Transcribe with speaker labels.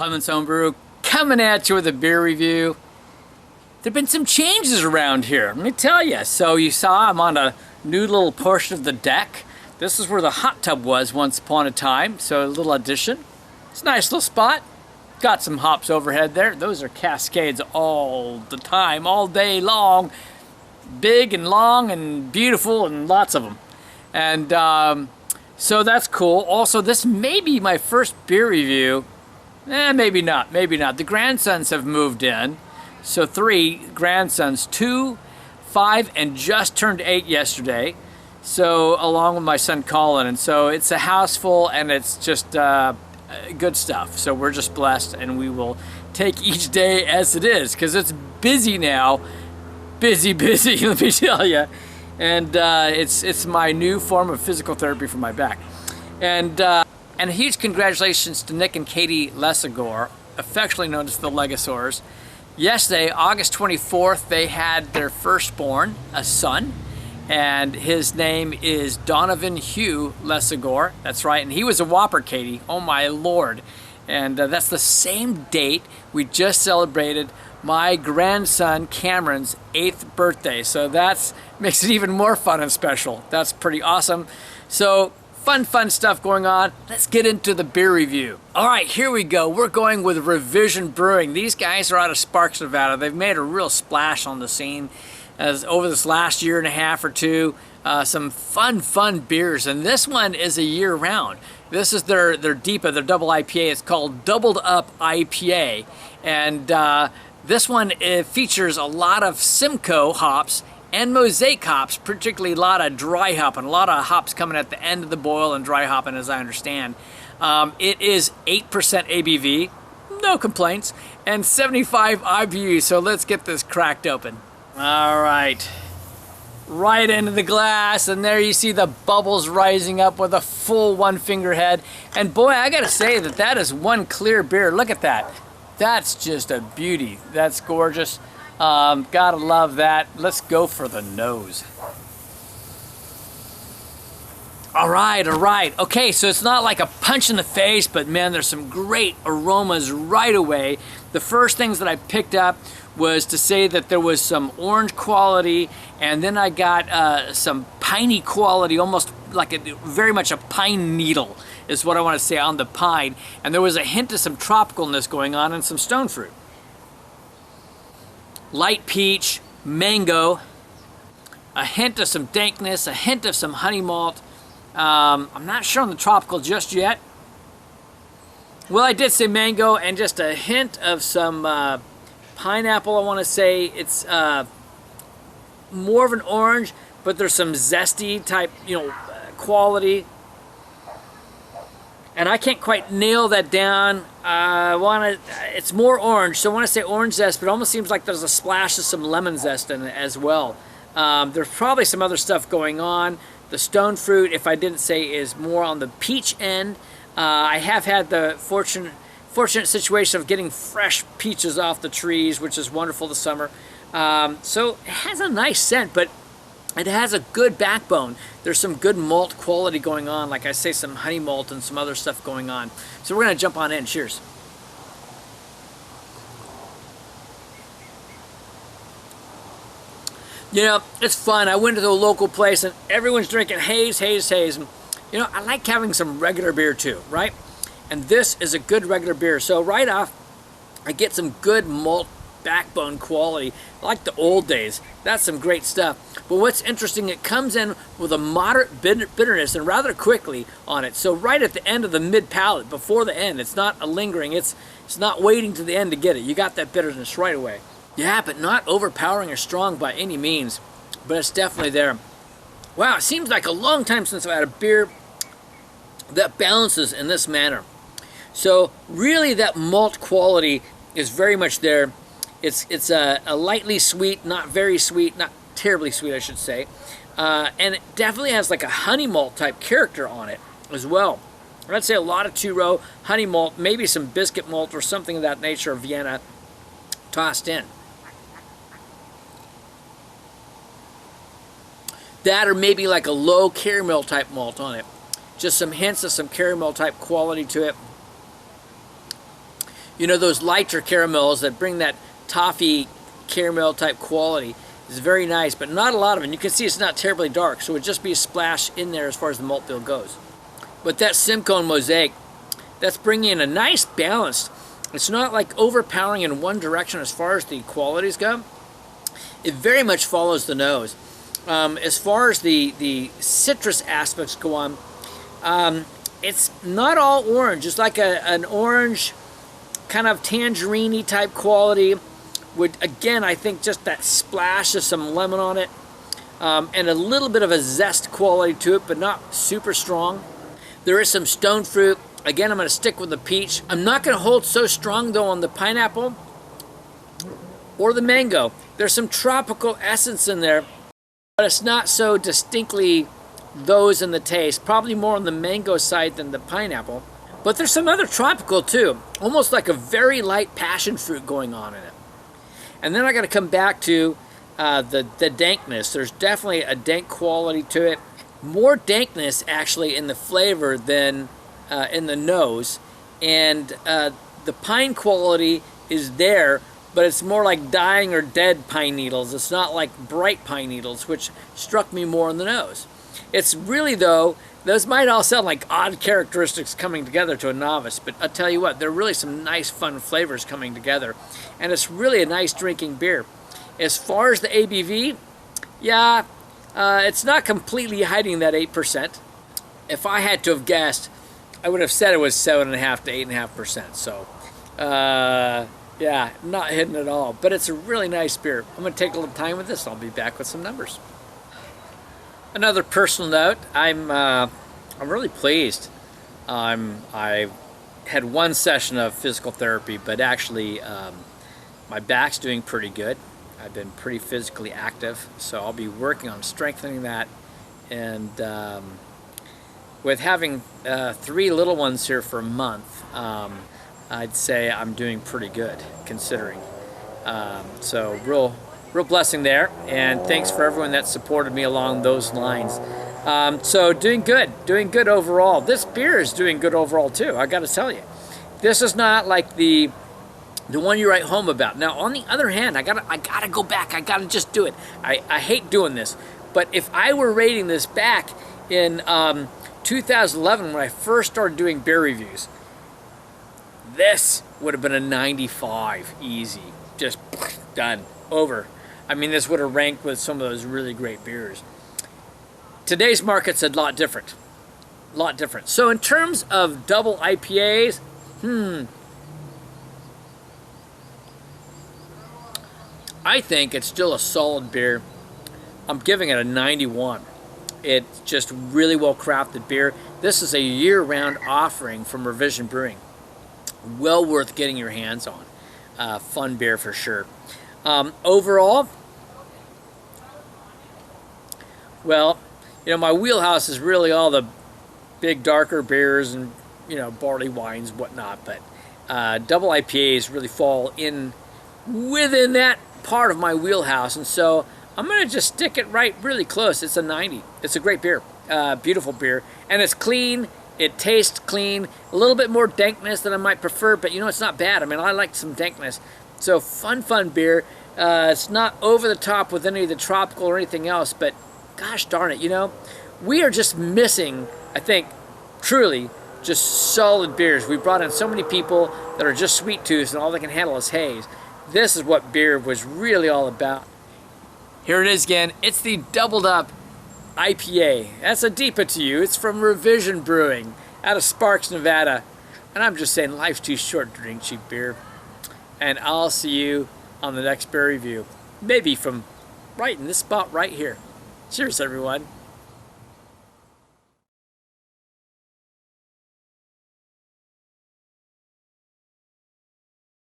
Speaker 1: Clement's Homebrew, coming at you with a beer review. There have been some changes around here, let me tell you. So you saw I'm on a new little portion of the deck. This is where the hot tub was once upon a time, so a little addition. It's a nice little spot. Got some hops overhead there. Those are Cascades all the time, all day long. Big and long and beautiful and lots of them. And so that's cool. Also, this may be my first beer review. Maybe not, maybe not. The grandsons have moved in. So 3 grandsons, 2, 5, and just turned 8 yesterday. So along with my son Colin. And so it's a house full and it's just good stuff. So we're just blessed and we will take each day as it is because it's busy now. Busy, let me tell you. And it's my new form of physical therapy for my back. And a huge congratulations to Nick and Katie Lesagor, affectionately known as the Legasaurs. Yesterday, August 24th, they had their firstborn, a son, and his name is Donovan Hugh Lesagor. That's right, and he was a whopper, Katie. Oh my Lord. And that's the same date we just celebrated my grandson Cameron's 8th birthday. So that makes it even more fun and special. That's pretty awesome. So fun stuff going on. Let's get into the beer review. All right, here we go. We're going with Revision Brewing. These guys are out of Sparks, Nevada. They've made a real splash on the scene as over this last year and a half or two. Some fun beers, and this one is a year round. This is their DIPA, their double IPA. It's called Doubled Up IPA, and this one features a lot of Simcoe hops and Mosaic hops, particularly a lot of dry hop and a lot of hops coming at the end of the boil and dry hopping, as I understand. It is 8% ABV, no complaints, and 75 IBUs. So let's get this cracked open. All right. Right into the glass, and there you see the bubbles rising up with a full 1-finger head. And boy, I gotta say that is one clear beer. Look at that. That's just a beauty. That's gorgeous. Gotta love that. Let's go for the nose. All right. Okay, so it's not like a punch in the face, but man, there's some great aromas right away. The first things that I picked up was to say that there was some orange quality, and then I got some piney quality, almost like very much a pine needle is what I want to say on the pine. And there was a hint of some tropicalness going on and some stone fruit. Light peach, mango, a hint of some dankness, a hint of some honey malt. I'm not sure on the tropical just yet. Well, I did say mango and just a hint of some pineapple. I want to say it's more of an orange, but there's some zesty type, quality. And I can't quite nail that down. It's more orange, so I want to say orange zest, but it almost seems like there's a splash of some lemon zest in it as well. There's probably some other stuff going on. The stone fruit, if I didn't say, is more on the peach end. I have had the fortunate situation of getting fresh peaches off the trees, which is wonderful this summer. So it has a nice scent, but it has a good backbone. There's some good malt quality going on, like I say, some honey malt and some other stuff going on. So we're gonna jump on in. Cheers. It's fun. I went to the local place and everyone's drinking haze. And, I like having some regular beer too, right? And this is a good regular beer. So right off, I get some good malt backbone quality, like the old days. That's some great stuff. But what's interesting, it comes in with a moderate bitterness and rather quickly on it. So right at the end of the mid palate, before the end, it's not a lingering. It's not waiting to the end to get it. You got that bitterness right away. Yeah, but not overpowering or strong by any means. But it's definitely there. Wow, it seems like a long time since I've had a beer that balances in this manner. So really that malt quality is very much there. It's a lightly sweet, not very sweet, not terribly sweet, I should say. And it definitely has like a honey malt type character on it as well. I'd say a lot of two-row honey malt, maybe some biscuit malt or something of that nature, of Vienna, tossed in. That or maybe like a low caramel type malt on it. Just some hints of some caramel type quality to it. You know, those lighter caramels that bring that toffee caramel type quality is very nice, but not a lot of it. And you can see it's not terribly dark, so it would just be a splash in there as far as the malt bill goes. But that Simcoe and Mosaic, that's bringing in a nice balance. It's not like overpowering in one direction as far as the qualities go. It very much follows the nose. As far as the citrus aspects go on, it's not all orange. It's like an orange kind of tangerine-y type quality. Would, again, I think just that splash of some lemon on it, and a little bit of a zest quality to it, but not super strong. There is some stone fruit. Again, I'm going to stick with the peach. I'm not going to hold so strong, though, on the pineapple or the mango. There's some tropical essence in there, but it's not so distinctly those in the taste. Probably more on the mango side than the pineapple. But there's some other tropical, too. Almost like a very light passion fruit going on in it. And then I got to come back to the dankness. There's definitely a dank quality to it. More dankness actually in the flavor than in the nose. And the pine quality is there, but it's more like dying or dead pine needles. It's not like bright pine needles, which struck me more in the nose. It's really, though, those might all sound like odd characteristics coming together to a novice, but I'll tell you what, there are really some nice, fun flavors coming together, and it's really a nice drinking beer. As far as the ABV, yeah, it's not completely hiding that 8%. If I had to have guessed, I would have said it was 7.5 to 8.5%, so yeah, not hidden at all, but it's a really nice beer. I'm going to take a little time with this, and I'll be back with some numbers. Another personal note, I'm really pleased. I had one session of physical therapy, but actually my back's doing pretty good. I've been pretty physically active, so I'll be working on strengthening that. And with having 3 little ones here for a month, I'd say I'm doing pretty good, considering. So real blessing there, and thanks for everyone that supported me along those lines. So doing good overall. This beer is doing good overall too, I gotta tell you. This is not like the one you write home about. Now, on the other hand, I gotta go back, I gotta just do it. I hate doing this, but if I were rating this back in 2011 when I first started doing beer reviews, this would have been a 95, easy, just done, over. I mean, this would have ranked with some of those really great beers. Today's market's a lot different. A lot different. So in terms of double IPAs, I think it's still a solid beer. I'm giving it a 91. It's just really well crafted beer. This is a year-round offering from Revision Brewing. Well worth getting your hands on. Fun beer for sure. Overall, well, you know, my wheelhouse is really all the big darker beers and, you know, barley wines, whatnot, but double IPAs really fall in within that part of my wheelhouse, and so I'm going to just stick it right really close. It's a 90. It's a great beer, beautiful beer, and it's clean. It tastes clean, a little bit more dankness than I might prefer, but you know, it's not bad. I mean, I like some dankness. So fun beer. It's not over the top with any of the tropical or anything else, but gosh darn it, you know, we are just missing, I think, truly, just solid beers. We brought in so many people that are just sweet tooths and all they can handle is haze. This is what beer was really all about. Here it is again. It's the Doubled Up IPA. That's a deepa to you. It's from Revision Brewing out of Sparks, Nevada. And I'm just saying, life's too short to drink cheap beer. And I'll see you on the next beer review. Maybe from right in this spot right here. Cheers, everyone.